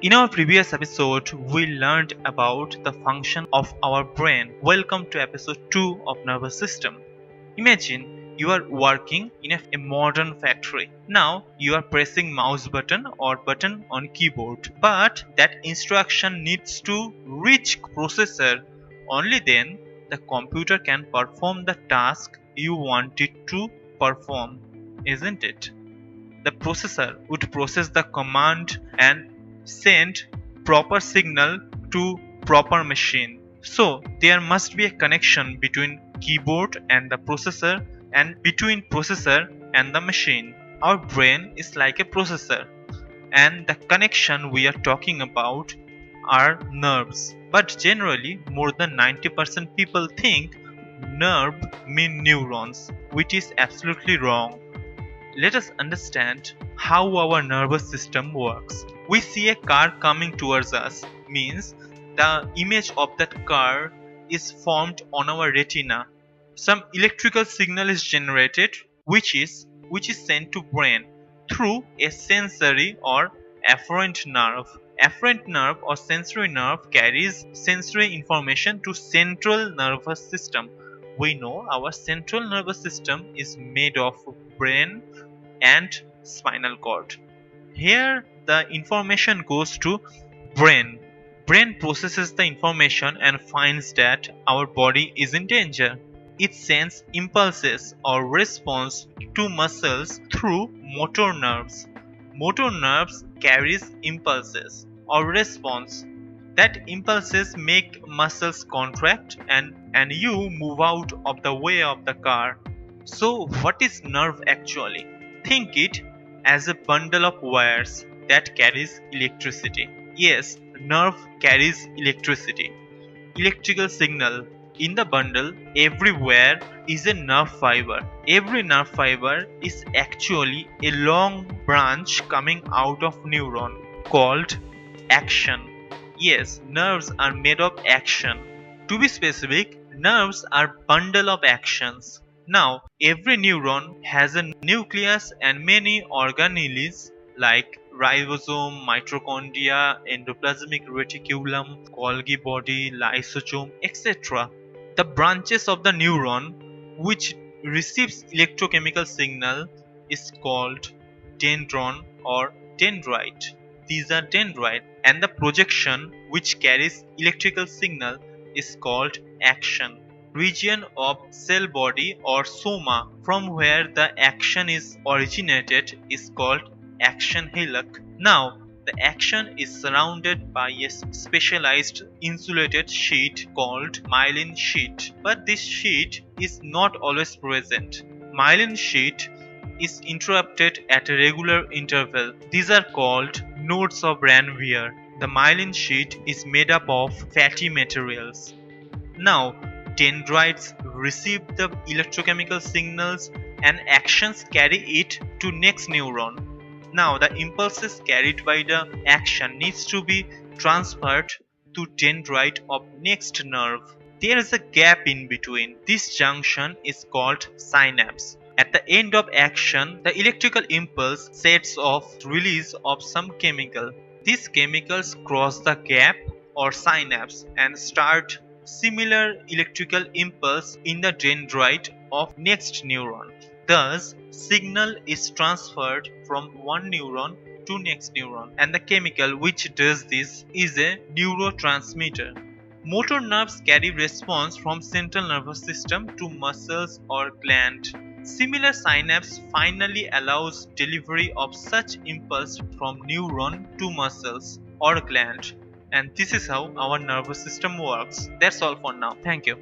In our previous episode, we learned about the function of our brain. Welcome to episode 2 of nervous system. Imagine you are working in a modern factory. Now you are pressing mouse button or button on keyboard, but that instruction needs to reach processor. Only then the computer can perform the task you want it to perform, isn't it? The processor would process the command and send proper signal to proper machine. So there must be a connection between keyboard and the processor and between processor and the machine. Our brain is like a processor, and the connection we are talking about are nerves. But generally more than 90% people think nerve mean neurons, which is absolutely wrong. Let us understand how our nervous system works. We see a car coming towards us, means the image of that car is formed on our retina. Some electrical signal is generated which is sent to brain through a sensory or afferent nerve. Afferent nerve or sensory nerve carries sensory information to central nervous system. We know our central nervous system is made of brain and spinal cord. Here the information goes to brain. Brain processes the information and finds that our body is in danger. It sends impulses or response to muscles through motor nerves. Motor nerves carries impulses or response. That impulses make muscles contract and you move out of the way of the car. So what is nerve actually? Think it as a bundle of wires that carries electricity. Yes, nerve carries electricity. Electrical signal. In the bundle, everywhere is a nerve fiber. Every nerve fiber is actually a long branch coming out of neuron called action. Yes, nerves are made of action. To be specific, nerves are bundle of actions. Now, every neuron has a nucleus and many organelles like ribosome, mitochondria, endoplasmic reticulum, Golgi body, lysosome, etc. The branches of the neuron which receives electrochemical signal is called dendron or dendrite. These are dendrite, and the projection which carries electrical signal is called action. Region of cell body or soma from where the action is originated is called action hillock. Now the action is surrounded by a specialized insulated sheet called myelin sheet, but this sheet is not always present. Myelin sheet is interrupted at a regular interval. These are called nodes of Ranvier. The myelin sheet is made up of fatty materials. Now dendrites receive the electrochemical signals and actions carry it to next neuron. Now the impulses carried by the action needs to be transferred to dendrite of next nerve. There is a gap in between. This junction is called synapse. At the end of action, the electrical impulse sets off release of some chemical. These chemicals cross the gap or synapse and start similar electrical impulse in the dendrite of next neuron. Thus, signal is transferred from one neuron to next neuron, and the chemical which does this is a neurotransmitter. Motor nerves carry response from central nervous system to muscles or gland. Similar synapse finally allows delivery of such impulse from neuron to muscles or gland. And this is how our nervous system works. That's all for now. Thank you.